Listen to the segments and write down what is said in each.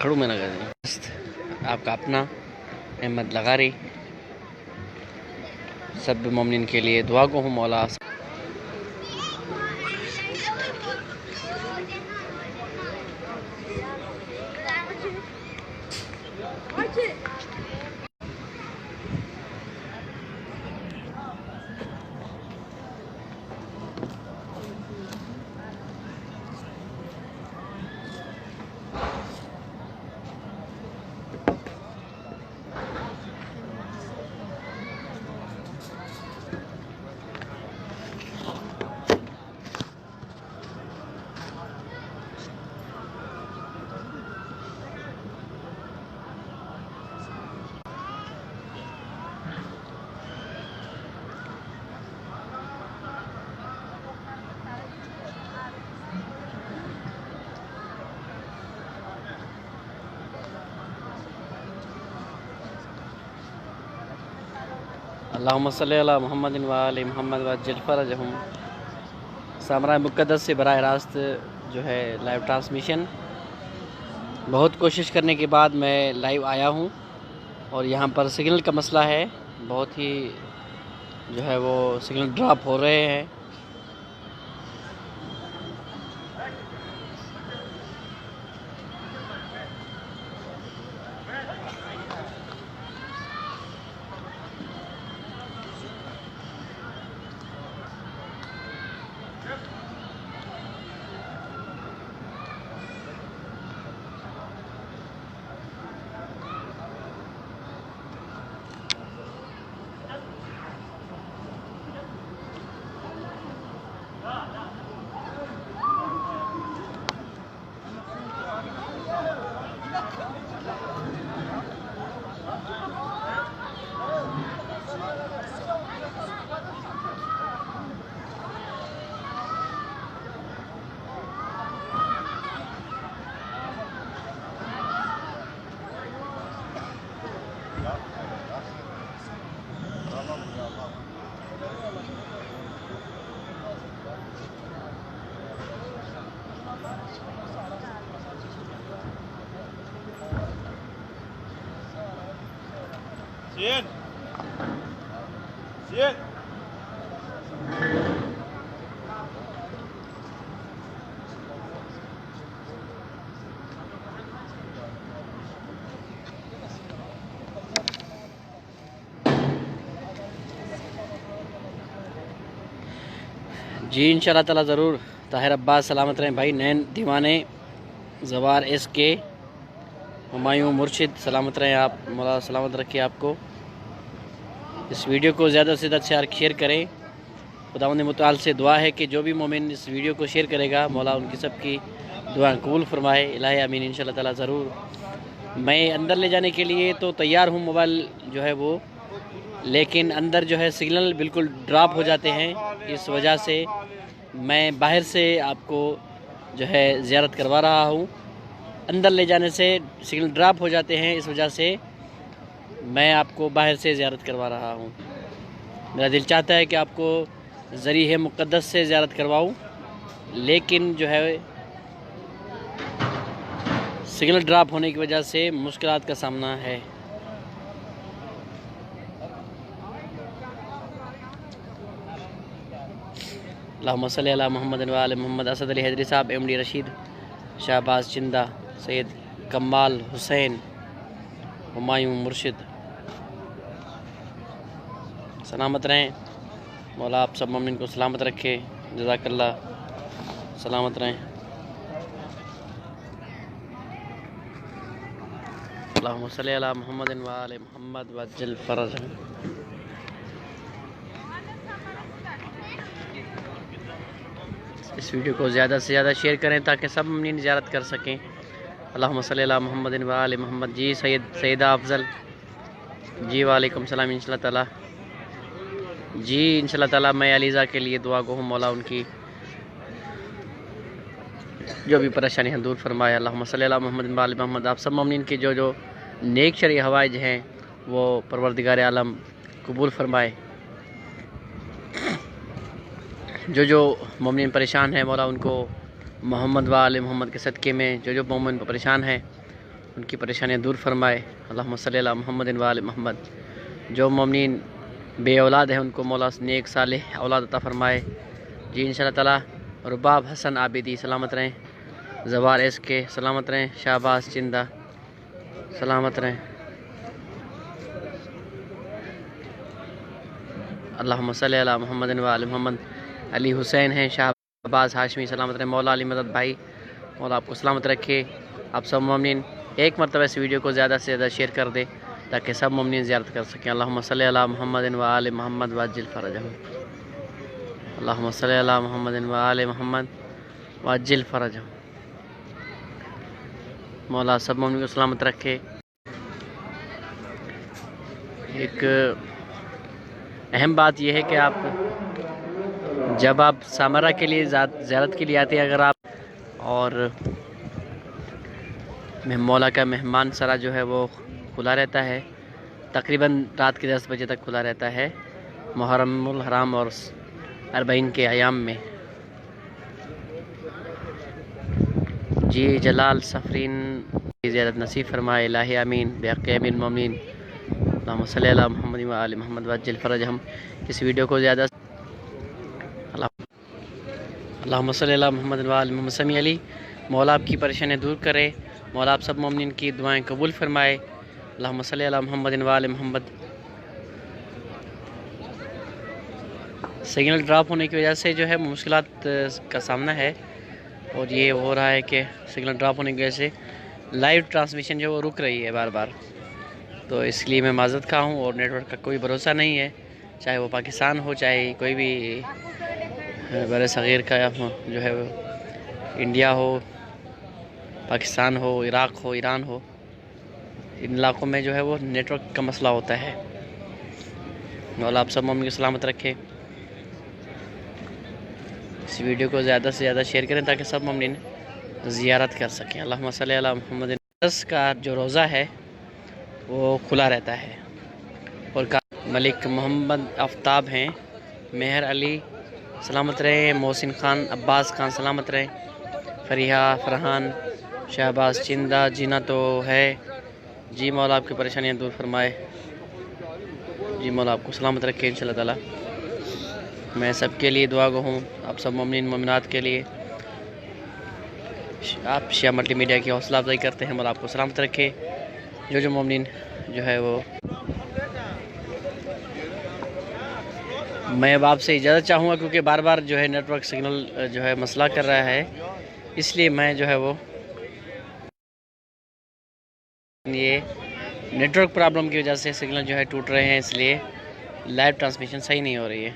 کھڑو میں لگا دیں آپ کا اپنا احمد لغاری سب مومنین کے لیے دعا کو ہوں مولا اللہم صلی علی محمد و آل محمد وعجل فرجہم۔ سامرائے مقدس سے براہ راست جو ہے لائیو ٹرانسمیشن بہت کوشش کرنے کے بعد میں لائیو آیا ہوں، اور یہاں پر سگنل کا مسئلہ ہے، بہت ہی جو ہے وہ سگنل ڈراپ ہو رہے ہیں۔ جی انشاءاللہ تعالیٰ ضرور۔ طاہر عباس سلامت رہیں بھائی، نین دیوانے، زوار ایس کے، ہمایوں مرشد سلامت رہیں آپ، مولا سلامت رکھے آپ کو۔ اس ویڈیو کو زیادہ سے زیادہ شیئر کریں۔ خداوند متعال سے دعا ہے کہ جو بھی مومن اس ویڈیو کو شیئر کرے گا مولا ان کی سب کی دعائیں قبول فرمائے، الہی آمین انشاءاللہ تعالیٰ ضرور۔ میں اندر لے جانے کے لیے تو تیار ہوں موبائل جو ہے وہ، لیکن اندر جو ہے سگنل بالکل ڈراپ ہو جاتے ہیں، اس وجہ سے میں باہر سے آپ کو جو ہے زیارت کروا رہا ہوں۔ اندر لے جانے سے سگنل ڈراپ ہو جاتے ہیں، اس وجہ سے میں آپ کو باہر سے زیارت کروا رہا ہوں۔ میرا دل چاہتا ہے کہ آپ کو ذریعہ مقدس سے زیارت کرواؤں، لیکن جو ہے سگنل ڈراپ ہونے کی وجہ سے مشکلات کا سامنا ہے۔ اللہم صلی علی محمد و آل محمد۔ اسد علی حیدری صاحب، ایم ڈی رشید، شہباز چندہ، سید کمال حسین، ہمایوں مرشد سلامت رہیں۔ مولا آپ سب مومنین کو سلامت رکھے، جزاک اللہ، سلامت رہیں۔ اللہم صلی علی محمد و آل محمد وعجل فرجہم۔ اس ویڈیو کو زیادہ سے زیادہ شیئر کریں تاکہ سب مومنین زیارت کر سکیں۔ اللہم صلی علی محمد و آل محمد۔ جی سیدہ افضل، جی وعلیکم السلام انشاءاللہ تعالیٰ۔ جی انشاءاللہ تعالیٰ میں علیزہ کے لیے دعا گو ہوں، مولا ان کی جو بھی پریشانی ہے دور فرمائے۔ اللہم صلی علی محمد و آل محمد۔ آپ سب مومنین کی جو نیک شرعی حوائج ہیں وہ پروردگار عالم قبول فرمائے۔ جو مومنین پریشان ہیں مولا ان کو محمد و آل محمد کے صدقے میں جو مومن پریشان ہیں ان کی پریشانیاں دور فرمائے۔ اللہم صلی علی محمد و آل محمد۔ جو مومنین بے اولاد ہیں ان کو مولا نیک صالح اولاد عطا فرمائے جی انشاءاللہ تعالیٰ۔ رباب حسن عابدی سلامت رہیں، زوار ایس کے سلامت رہیں، شہباز چندہ سلامت رہیں۔ اللہم صلی علی محمد و آل محمد۔ علی حسین ہیں، شہباز ہاشمی سلامت رہیں۔ مولا علی مدد بھائی، مولا آپ کو سلامت رکھے۔ آپ سب مومنین ایک مرتبہ اس ویڈیو کو زیادہ سے زیادہ شیئر کر دے تاکہ سب مومنین زیارت کر سکیں۔ اللہم صلی علی محمد و آل محمد وعجل فرجہم۔ اللہم صلی علی محمد و آل محمد وعجل فرجہم۔ مولا سب مومنین کو سلامت رکھے۔ ایک اہم بات یہ ہے کہ آپ جب آپ سامرہ کے لیے زیارت کے لیے آتے ہیں، اگر آپ اور مولا کا مہمان سرا جو ہے وہ کھلا رہتا ہے، تقریباً رات کے 10 بجے تک کھلا رہتا ہے محرم الحرام اور 40 کے ایام میں۔ جی جلال سفرین کی زیارت نصیب فرمائے الہی آمین بحق امیر المومنین۔ اللہم صلی علی محمد و آل محمد وعجل فرجہم۔ اس ویڈیو کو زیادہ اللہم صلی علی محمد و آل محمد۔ سمیع علی مولا آپ کی پریشانیاں دور کرے، مولا آپ سب مومنین کی دعائیں قبول فرمائے۔ اللہم صلی علی محمد و آل محمد۔ سگنل ڈراپ ہونے کی وجہ سے جو ہے مشکلات کا سامنا ہے، اور یہ ہو رہا ہے کہ سگنل ڈراپ ہونے کی وجہ سے لائیو ٹرانسمیشن جو وہ رک رہی ہے بار بار، تو اس لیے میں معذرت خواہ ہوں۔ اور نیٹ ورک کا کوئی بھروسہ نہیں ہے، چاہے وہ پاکستان ہو، چاہے کوئی بھی بر صغیر کا جو ہے وہ انڈیا ہو، پاکستان ہو، عراق ہو، ایران ہو، ان علاقوں میں جو ہے وہ نیٹ ورک کا مسئلہ ہوتا ہے۔ مولا آپ سب مومن کو سلامت رکھے۔ اس ویڈیو کو زیادہ سے زیادہ شیئر کریں تاکہ سب مومنین زیارت کر سکیں۔ اللہم صلی علی محمد۔ دس کا جو روزہ ہے وہ کھلا رہتا ہے، اور ملک محمد آفتاب ہیں، مہر علی سلامت رہیں، محسن خان، عباس خان سلامت رہیں، فریحہ فرحان، شہباز چندہ جینا تو ہے جی مولا آپ کی پریشانیاں دور فرمائے جی مولا آپ کو سلامت رکھے انشاءاللہ تعالیٰ۔ میں سب کے لیے دعا گو ہوں، آپ سب مومنین مومنات کے لیے۔ آپ شیعہ ملٹی میڈیا کی حوصلہ افزائی کرتے ہیں، مولا آپ کو سلامت رکھے۔ جو مومنین جو ہے وہ، میں اب آپ سے اجازت چاہوں گا کیونکہ بار بار جو ہے نیٹ ورک سگنل جو ہے مسئلہ کر رہا ہے، اس لیے میں جو ہے وہ یہ نیٹ ورک پرابلم کی وجہ سے سگنل جو ہے ٹوٹ رہے ہیں، اس لیے لائیو ٹرانسمیشن صحیح نہیں ہو رہی ہے۔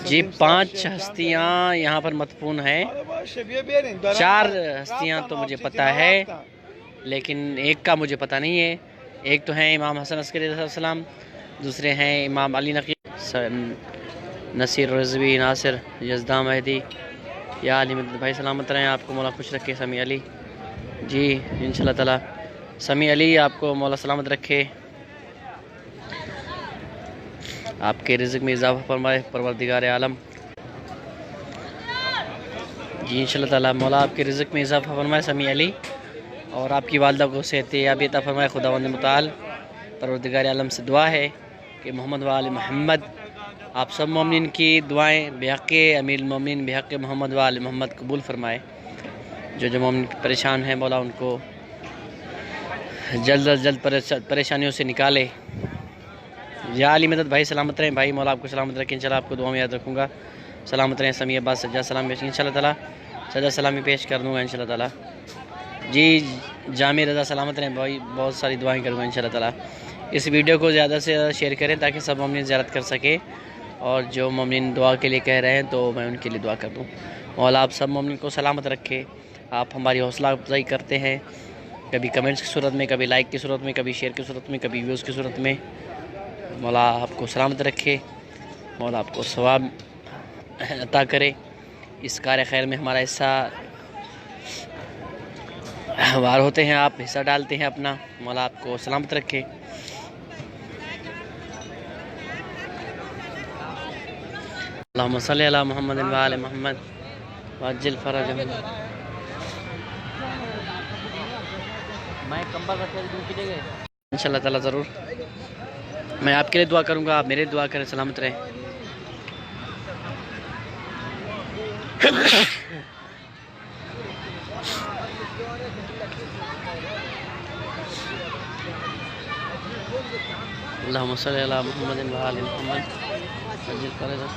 جی 5 ہستیاں یہاں پر مدفون ہیں، 4 ہستیاں تو مجھے پتہ ہے لیکن ایک کا مجھے پتہ نہیں ہے۔ ایک تو ہیں امام حسن عسکری علیہ السلام، دوسرے ہیں امام علی نقی، نصیر رضوی، ناصر یزداں مہدی۔ یا علی مدد بھائی سلامت رہیں، آپ کو مولا خوش رکھے۔ سمیع علی جی انشاءاللہ تعالیٰ، سمیع علی آپ کو مولا سلامت رکھے، آپ کے رزق میں اضافہ فرمائے پروردگار عالم جی انشاءاللہ تعالیٰ۔ مولا آپ کے رزق میں اضافہ فرمائے سمیع علی، اور آپ کی والدہ کو صحت یابی عطا فرمائے خداوند متعال۔ پروردگار عالم سے دعا ہے کہ محمد و آل محمد آپ سب مومنین کی دعائیں بحق امیر المومنین بحق محمد و آل محمد قبول فرمائے۔ جو مومن پریشان ہیں مولا ان کو جلد از جلد پریشانیوں سے نکالے۔ یا علی مدد بھائی سلامت رہیں بھائی، مولا آپ کو سلامت رکھیں، انشاءاللہ آپ کو دعا میں یاد رکھوں گا۔ سلامت رہیں سمیع عباس سجاد سلام پیش انشاءاللہ تعالیٰ، سجاد سلامی پیش کر دوں گا انشاءاللہ تعالیٰ جی۔ جامع رضا سلامت رہیں بھائی، بہت ساری دعائیں کروں گا انشاءاللہ تعالیٰ۔ اس ویڈیو کو زیادہ سے زیادہ شیئر کریں تاکہ سب مومنین زیارت کر سکے، اور جو مومنین دعا کے لیے کہہ رہے ہیں تو میں ان کے لیے دعا کر دوں۔ مولا آپ سب مومنین کو سلامت رکھے۔ آپ ہماری حوصلہ افزائی کرتے ہیں، کبھی کمنٹس کی صورت میں، کبھی لائک کی صورت میں، کبھی شیئر کی صورت میں، کبھی ویوز کی صورت میں۔ مولا آپ کو سلامت رکھے، مولا آپ کو ثواب عطا کرے، اس کار خیر میں ہمارا حصہ وار ہوتے ہیں، آپ حصہ ڈالتے ہیں اپنا، مولا آپ کو سلامت رکھے۔ اللهم صل على محمد وآل محمد وعجل فرجهم. میں کمبل رکھ دوں کی جگہ انشاءاللہ تعالیٰ ضرور. میں آپ کے لیے دعا کروں گا، آپ میرے دعا کریں، سلامت رہیں. اللهم صل على محمد وآل محمد وعجل فرجهم.